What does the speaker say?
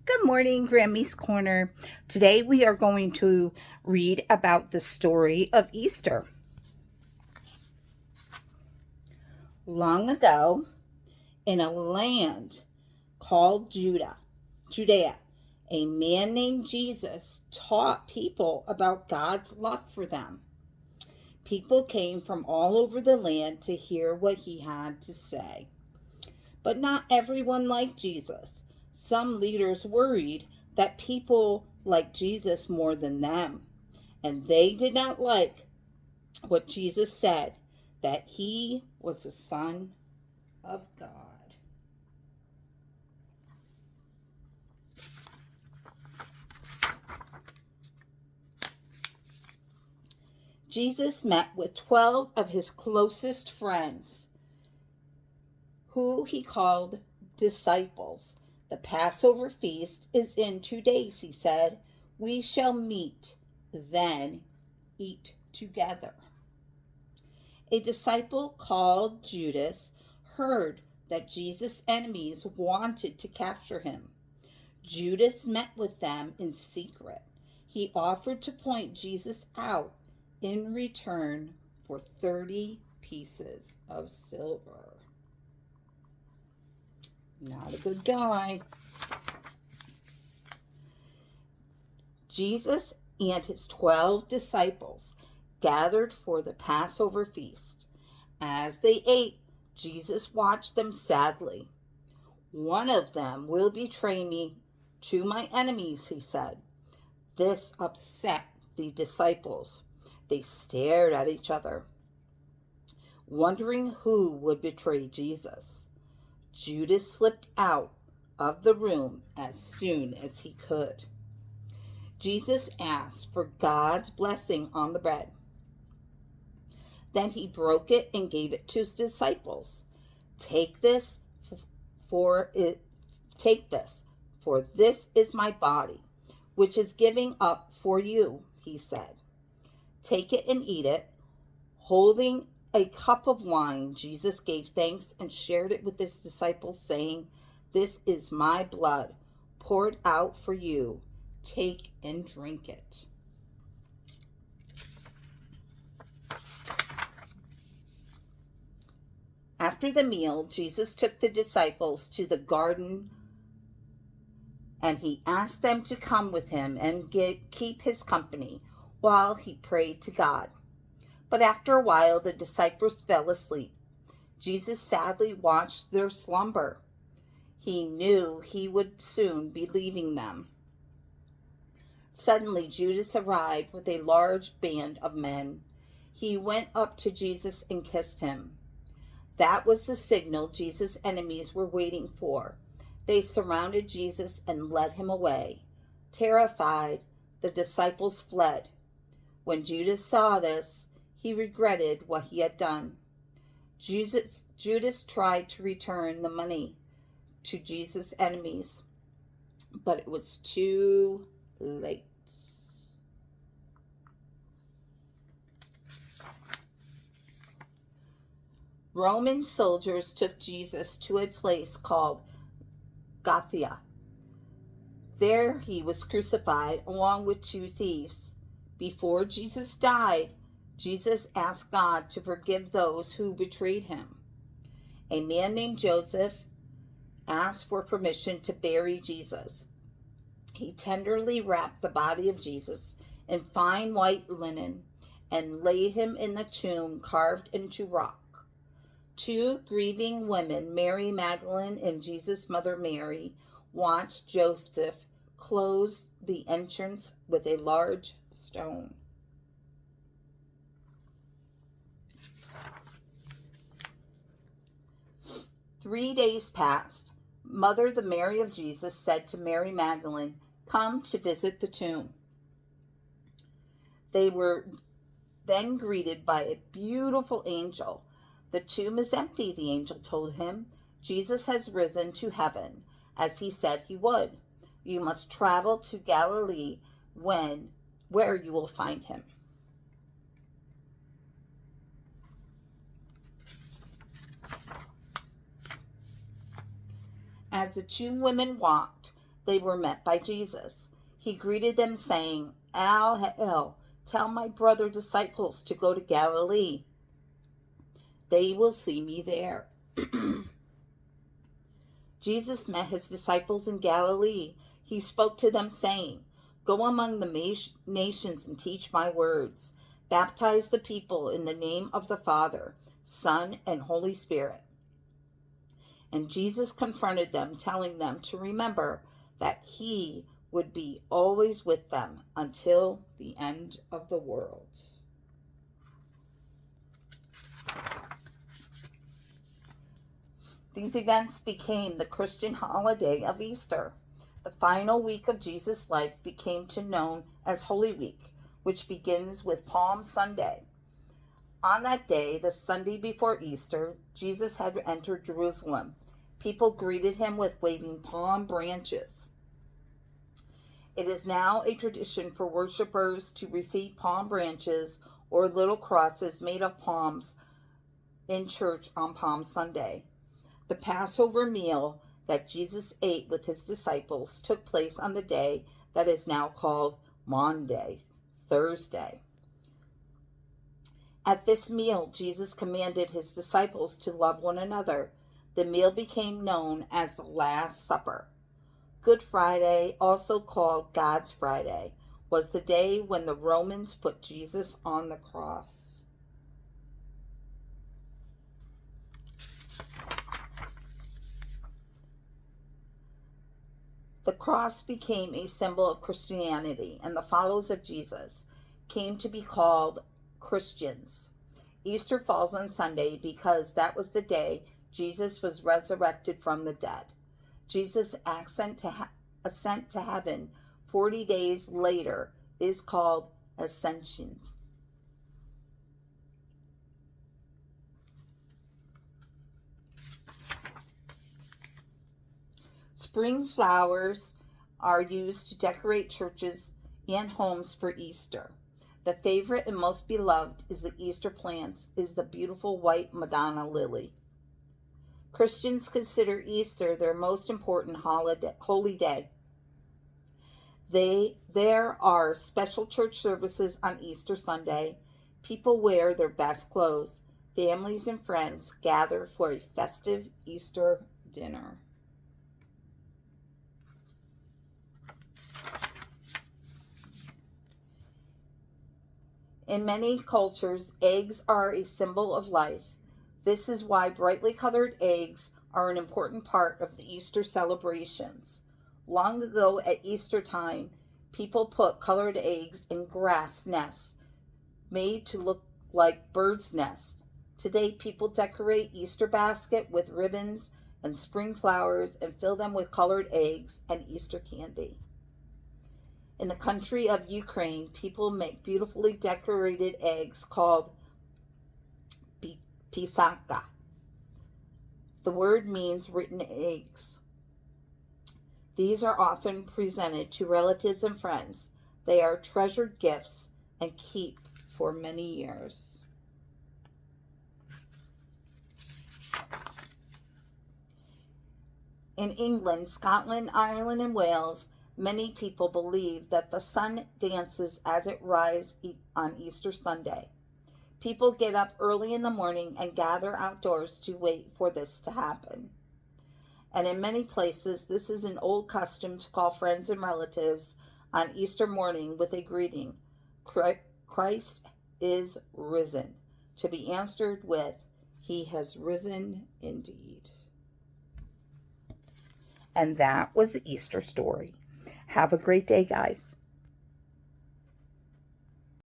Good morning, Grammyscorner. Today we are going to read about the story of Easter. Long ago, in a land called Judea, a man named Jesus taught people about God's love for them. People came from all over the land to hear what he had to say. But not everyone liked Jesus. Some leaders worried that people liked Jesus more than them, and they did not like what Jesus said, that he was the Son of God. Jesus met with 12 of his closest friends, who he called disciples. The Passover feast is in 2 days, he said. We shall meet, then eat together. A disciple called Judas heard that Jesus' enemies wanted to capture him. Judas met with them in secret. He offered to point Jesus out in return for 30 pieces of silver. Not a good guy. Jesus and his 12 disciples gathered for the Passover feast. As they ate, Jesus watched them sadly. One of them will betray me to my enemies, he said. This upset the disciples. They stared at each other, wondering who would betray Jesus. Judas slipped out of the room as soon as he could. Jesus asked for God's blessing on the bread. Then he broke it and gave it to his disciples. Take this, for this is my body, which is giving up for you, he said. Take it and eat it. Holding a cup of wine, Jesus gave thanks and shared it with his disciples, saying, This is my blood, poured out for you. Take and drink it. After the meal, Jesus took the disciples to the garden, and he asked them to come with him and keep his company while he prayed to God. But after a while, the disciples fell asleep. Jesus sadly watched their slumber. He knew he would soon be leaving them. Suddenly, Judas arrived with a large band of men. He went up to Jesus and kissed him. That was the signal Jesus' enemies were waiting for. They surrounded Jesus and led him away. Terrified, the disciples fled. When Judas saw this, he regretted what he had done. Judas tried to return the money to Jesus' enemies, but it was too late. Roman soldiers took Jesus to a place called Golgotha. There he was crucified along with two thieves. Before Jesus died, Jesus asked God to forgive those who betrayed him. A man named Joseph asked for permission to bury Jesus. He tenderly wrapped the body of Jesus in fine white linen and laid him in the tomb carved into rock. Two grieving women, Mary Magdalene and Jesus' mother Mary, watched Joseph close the entrance with a large stone. Three days passed. Mother, the Mary of Jesus, said to Mary Magdalene, Come to visit the tomb. They were then greeted by a beautiful angel. The tomb is empty, the angel told him. Jesus has risen to heaven, as he said he would. You must travel to Galilee where you will find him. As the two women walked, they were met by Jesus. He greeted them, saying, "Al Ha'el, tell my brother disciples to go to Galilee. They will see me there." Jesus met his disciples in Galilee. He spoke to them, saying, "Go among the nations and teach my words. Baptize the people in the name of the Father, Son, and Holy Spirit." And Jesus confronted them, telling them to remember that he would be always with them until the end of the world. These events became the Christian holiday of Easter. The final week of Jesus' life became known as Holy Week, which begins with Palm Sunday. On that day, the Sunday before Easter, Jesus had entered Jerusalem. People greeted him with waving palm branches. It is now a tradition for worshipers to receive palm branches or little crosses made of palms in church on Palm Sunday. The Passover meal that Jesus ate with his disciples took place on the day that is now called Maundy, Thursday. At this meal, Jesus commanded his disciples to love one another. The meal became known as the Last Supper. Good Friday, also called God's Friday, was the day when the Romans put Jesus on the cross. The cross became a symbol of Christianity, and the followers of Jesus came to be called Christians. Easter falls on Sunday because that was the day Jesus was resurrected from the dead. Jesus' ascent to heaven 40 days later is called Ascension. Spring flowers are used to decorate churches and homes for Easter. The favorite and most beloved is the Easter plants is the beautiful white Madonna lily. Christians consider Easter their most important holy day. There are special church services on Easter Sunday. People wear their best clothes. Families and friends gather for a festive Easter dinner. In many cultures, eggs are a symbol of life. This is why brightly colored eggs are an important part of the Easter celebrations. Long ago at Easter time, people put colored eggs in grass nests made to look like birds' nests. Today, people decorate Easter basket with ribbons and spring flowers and fill them with colored eggs and Easter candy. In the country of Ukraine, people make beautifully decorated eggs called pisanka. The word means written eggs. These are often presented to relatives and friends. They are treasured gifts and keep for many years. In England, Scotland, Ireland, and Wales, many people believe that the sun dances as it rises on Easter Sunday. People get up early in the morning and gather outdoors to wait for this to happen. And in many places, this is an old custom to call friends and relatives on Easter morning with a greeting, "Christ is risen," to be answered with, "He has risen indeed." And that was the Easter story. Have a great day, guys.